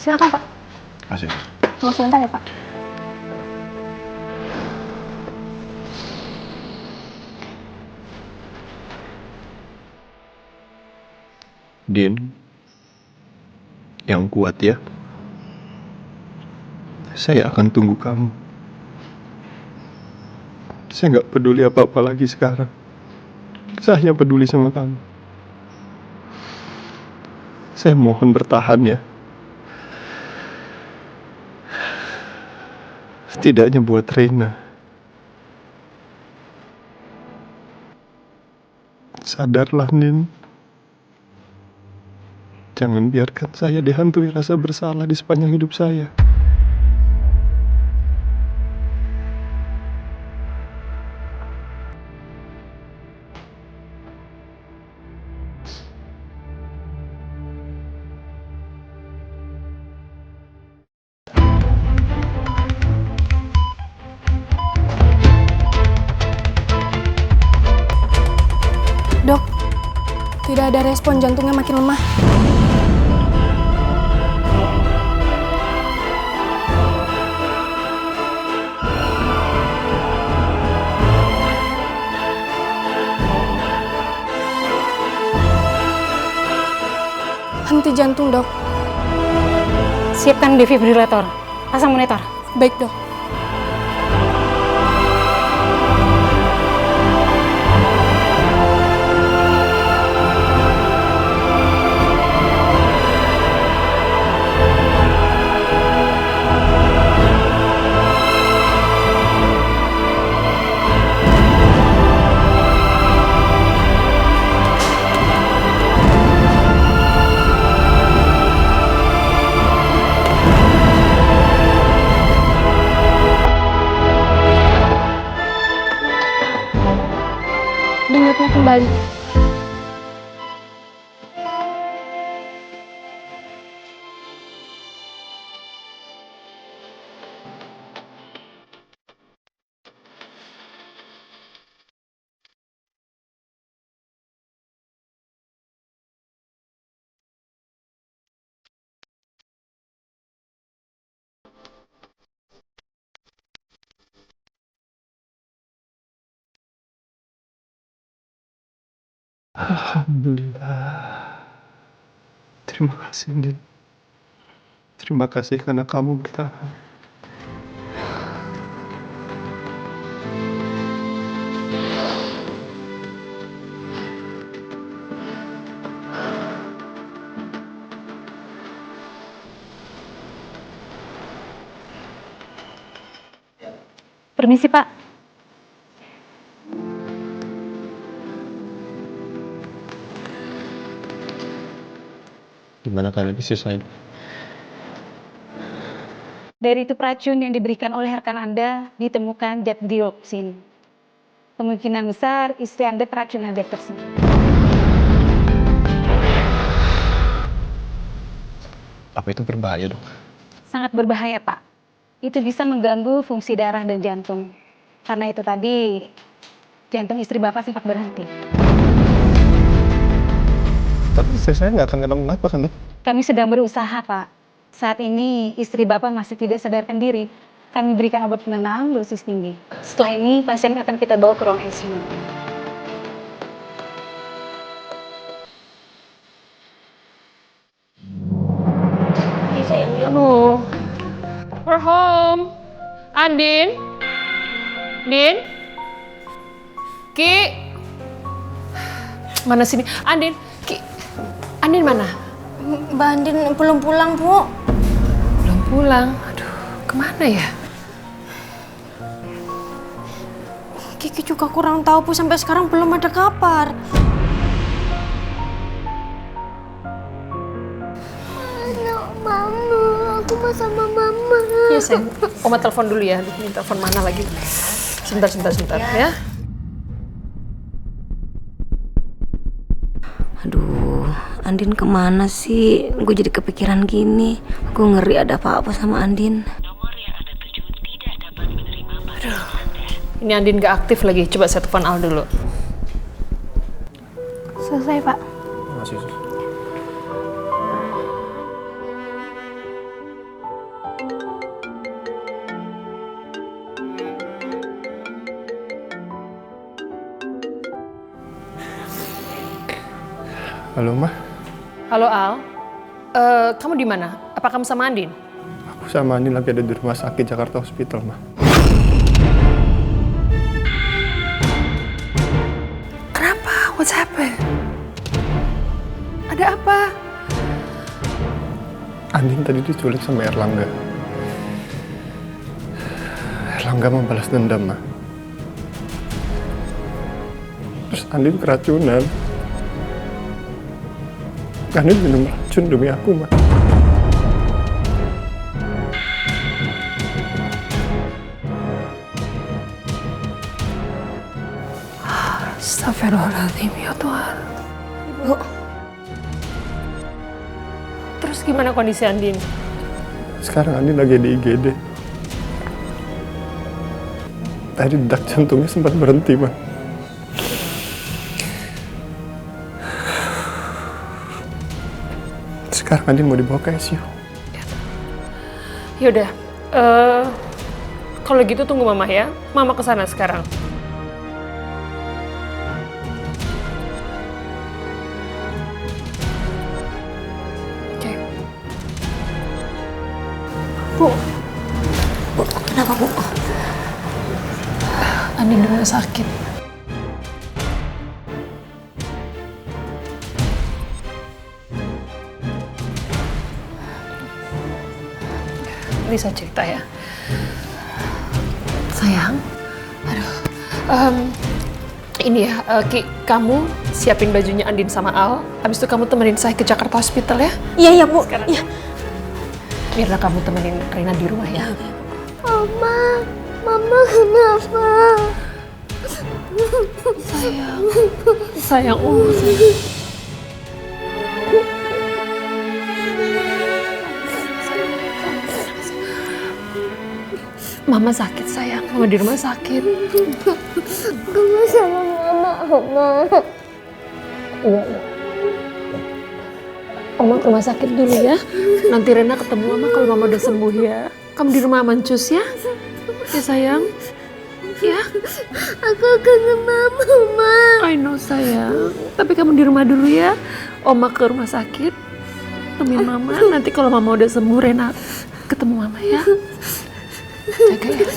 Silakan Pak. Kasih. Tunggu sebentar ya Pak. Din, yang kuat ya. Saya akan tunggu kamu. Saya nggak peduli apa-apa lagi sekarang. Saya hanya peduli sama kamu. Saya mohon bertahan ya. Setidaknya buat Reina. Sadarlah, Nin. Jangan biarkan saya dihantui rasa bersalah di sepanjang hidup saya. Dok, tidak ada respon, jantungnya makin lemah. Henti jantung, Dok. Siapkan defibrillator. Pasang monitor. Baik, Dok. Denyutnya kembali. Alhamdulillah. Terima kasih, Din. Terima kasih karena kamu bertahan. Permisi, Pak. Gimana kalian lain? Dari tube racun yang diberikan oleh rekan Anda ditemukan zat dioksin. Kemungkinan besar istri Anda keracunan zat tersebut. Apa itu berbahaya, Dok? Sangat berbahaya, Pak. Itu bisa mengganggu fungsi darah dan jantung. Karena itu tadi, jantung istri Bapak sempat berhenti. Tapi istri saya nggak akan kenapa-napa kan, Dok? Kami sedang berusaha, Pak. Saat ini istri Bapak masih tidak sadarkan diri. Kami berikan obat penenang dosis tinggi. Setelah ini pasien akan kita bawa ke ruang ICU. Aduh, we're home. Andin, Din, Ki, mana sini? Andin, Ki, Andin mana? Mbak Andin belum pulang, Bu. Belum pulang. Aduh, kemana ya? Kiki juga kurang tahu, Bu. Sampai sekarang belum ada kabar. Aku mau sama Mama. Iya, sayang. Oma telepon dulu ya. Ini telepon mana lagi? Sebentar ya. Aduh, Andin kemana sih? Gue jadi kepikiran gini. Gue ngeri ada apa-apa sama Andin. Nomor yang Anda tuju tidak dapat menerima panggilan Anda. Ini Andin gak aktif lagi. Coba saya telepon Al dulu. Selesai, Pak. Masih. Halo, Ma. Halo Al, kamu di mana? Apa kamu sama Andin? Aku sama Andin lagi ada di rumah sakit Jakarta Hospital, Ma. Kenapa? What's happened? Ada apa? Andin tadi diculik sama Erlangga. Erlangga membalas dendam, Ma. Terus Andin keracunan. Andin minum racun demi aku, Ma. Astagfirullahaladzim, ya Tuhan. Ibu. Terus gimana kondisi Andin? Sekarang Andin lagi di IGD. Tadi detak jantungnya sempat berhenti, Ma. Sekarang Andin mau dibawa ke ICU. Yaudah, kalau gitu tunggu Mama ya. Mama kesana sekarang. Oke. Bu. Bu, kenapa Bu? Andin di rumah sakit. Bisa cerita ya. Sayang. Aduh. Ini ya, Ki, kamu siapin bajunya Andin sama Al. Habis itu kamu temenin saya ke Jakarta Hospital ya. Iya Bu. Sekarang. Iya. Mirna, kamu temenin Rina di rumah ya. Mama kenapa? Sayang, Mama sakit sayang, Mama di rumah sakit. Mama sama Mama. Iya. Oma ke rumah sakit dulu ya. Nanti Rena ketemu Mama kalau Mama udah sembuh ya. Kamu di rumah mancus ya? Ya sayang. Ya. Aku kangen Mama. I know sayang. Tapi kamu di rumah dulu ya. Oma ke rumah sakit. Temuin Mama. Nanti kalau Mama udah sembuh Rena ketemu Mama ya. Jaga ya.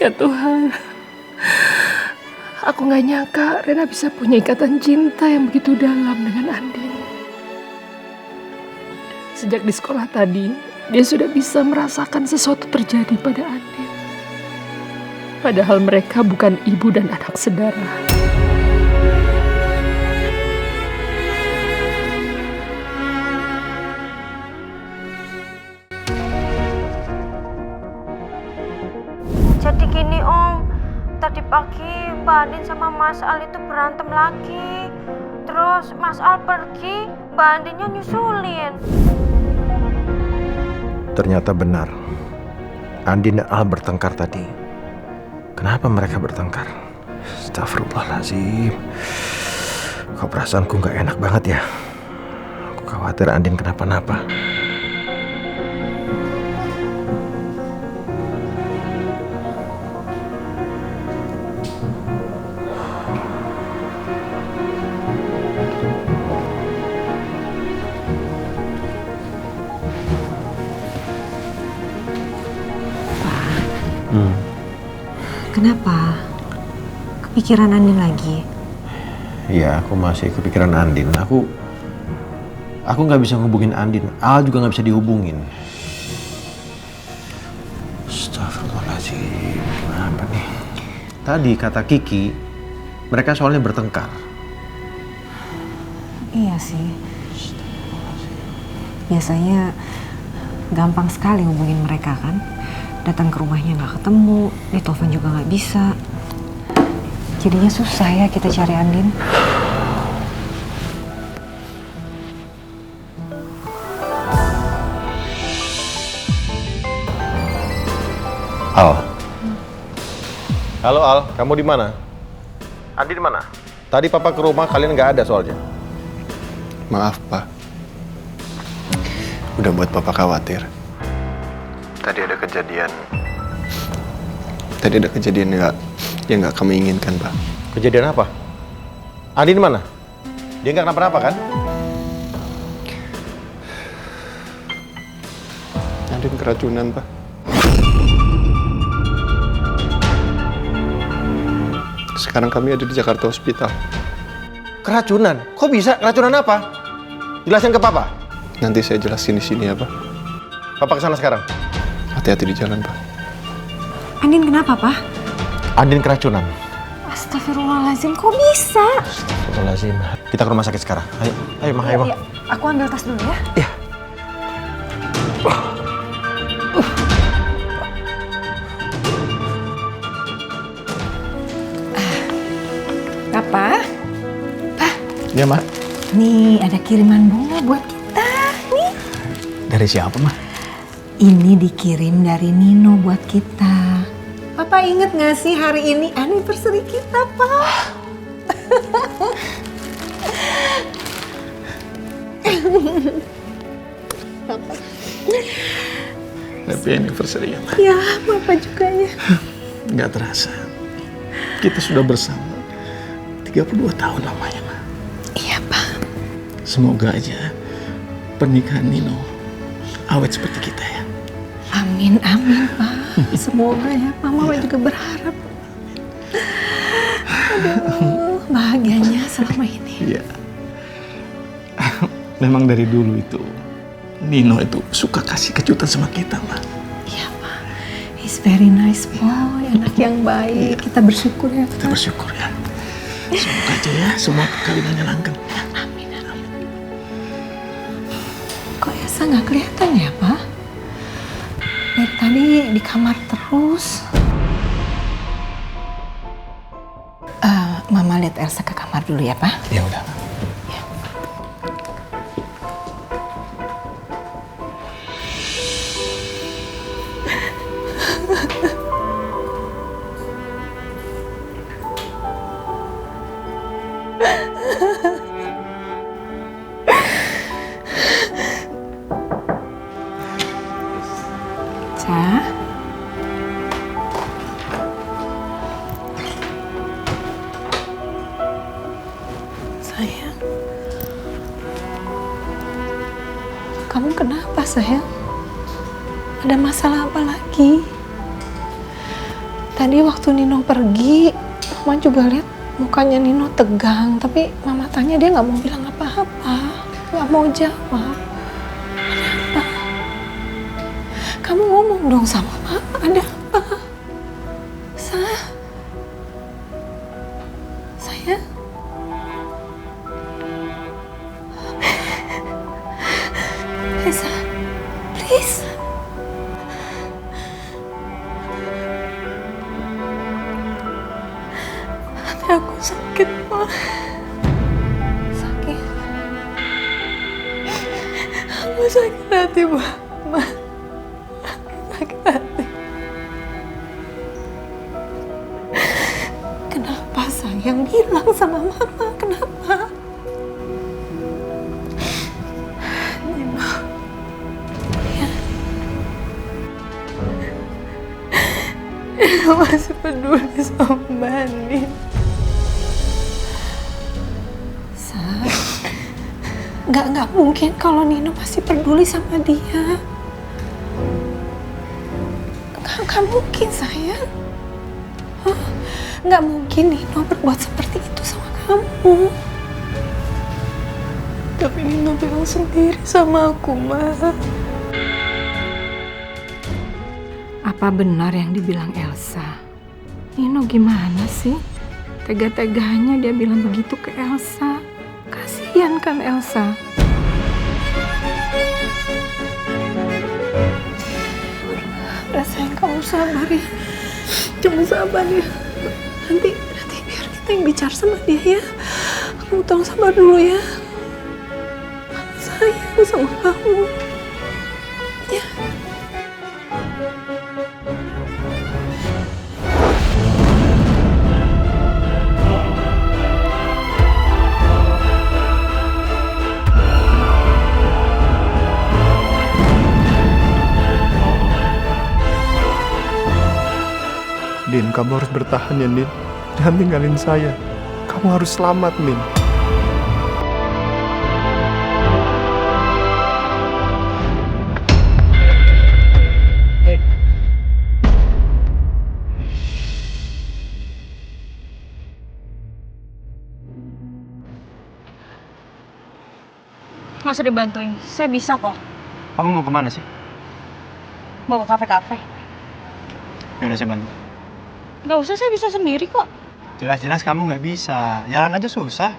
Ya Tuhan. Aku gak nyangka Rena bisa punya ikatan cinta yang begitu dalam dengan Andin. Sejak di sekolah tadi, dia sudah bisa merasakan sesuatu terjadi pada Andin. Padahal mereka bukan ibu dan anak saudara. Jadi gini Om, tadi pagi Mbak Andin sama Mas Al itu berantem lagi. Terus Mas Al pergi, Mbak Andinnya nyusulin. Ternyata benar, Andin dan Al bertengkar tadi. Kenapa mereka bertengkar? Astagfirullahaladzim. Kok perasaanku gak enak banget ya? Aku khawatir Andin kenapa-napa. Kenapa? Kepikiran Andin lagi? Iya, aku masih kepikiran Andin. Aku nggak bisa ngehubungin Andin. Al juga nggak bisa dihubungin. Astagfirullahaladzim. Apa nih? Tadi kata Kiki, mereka soalnya bertengkar. Iya sih. Biasanya gampang sekali hubungin mereka kan. Datang ke rumahnya nggak ketemu, ditelepon juga nggak bisa. Jadinya susah ya kita cari Andin. Al. Halo Al, kamu di mana? Andi di mana? Tadi Papa ke rumah, kalian nggak ada soalnya. Maaf, Pak. Udah buat Papa khawatir. Tadi ada kejadian yang nggak kami inginkan, Pak. Kejadian apa? Andin mana? Dia nggak kenapa-napa kan? Andin keracunan, Pak. Sekarang kami ada di Jakarta Hospital. Keracunan? Kok bisa? Keracunan apa? Jelasin ke Papa. Nanti saya jelasin di sini ya, Pak. Papa kesana sekarang. Hati-hati di jalan, Pak. Andin kenapa, Pak? Andin keracunan. Astagfirullahaladzim, kok bisa? Astagfirullahaladzim. Kita ke rumah sakit sekarang. Ayo, ayo, Ma, ayo, Ma. Ya, aku ambil tas dulu ya. Iya. Papa, Ya, Ma. nih ada kiriman bunga buat kita. Nih. Dari siapa, Ma? Ini dikirim dari Nino buat kita. Papa inget gak sih hari ini anniversary kita, Pak? Happy anniversary ya, Ma. Ya, Papa juga ya. Nggak terasa. Kita sudah bersama 32 tahun lamanya, Ma. Iya, Pak. Semoga aja pernikahan Nino awet seperti kita ya. Amin, amin, Pak. Semoga ya, Mama juga berharap. Aduh, bahagianya selama ini. Iya. Memang dari dulu itu Nino itu suka kasih kejutan sama kita, Ma. Iya, Pak. He's very nice boy, anak yang baik. Kita bersyukur ya, Kita Pak. bersyukur ya. Semoga aja ya semua perkawinannya langgeng. Amin, amin. Kok Elsa nggak kelihatan ya, Pak? Dari tadi di kamar terus. Mama lihat Elsa ke kamar dulu ya, Pak. Ya udah. Ca. Sayang. Kamu kenapa, sayang? Ada masalah apa lagi? Tadi waktu Nino pergi, Mama juga lihat mukanya Nino tegang. Tapi Mama tanya dia nggak mau bilang apa-apa. Nggak mau jawab. Ada apa? Kamu ngomong dong sama Mama, ada apa? Sayang? Esa, please. Hati aku sakit, Ma. Sakit? Aku sakit hati, Ma. Sakit hati. Kenapa sayang? Bilang sama Mama, kenapa? Nino. Ya. Nino masih peduli sama Mbak Andin. Nggak mungkin kalau Nino masih peduli sama dia. Nggak mungkin, sayang. Hah? Nggak mungkin Nino berbuat seperti itu sama kamu. Tapi Nino bilang sendiri sama aku, Ma. Apa benar yang dibilang Elsa? Nino gimana sih? Tega-teganya dia bilang begitu ke Elsa. Kasihan kan Elsa? Udah sayang, kamu sabar ya. Cuma sabar ya. Nanti biar kita yang bicara sama dia ya. Kamu tolong sabar dulu ya. Aku sayang sama kamu. Ya. Din, kamu harus bertahan ya, Din. Jangan tinggalin saya. Kamu harus selamat, Min. Nggak usah dibantuin, saya bisa kok. Kamu mau kemana sih? Mau ke kafe-kafe. Yaudah saya bantu. Nggak usah, saya bisa sendiri kok. Jelas-jelas kamu nggak bisa. Jalan aja susah.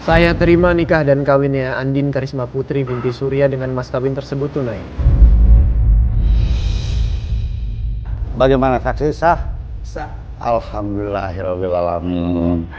Saya terima nikah dan kawinnya Andin Karisma Putri binti Surya dengan mas kawin tersebut tunai. Bagaimana saksi sah? Sah. Alhamdulillahirobbilalamin.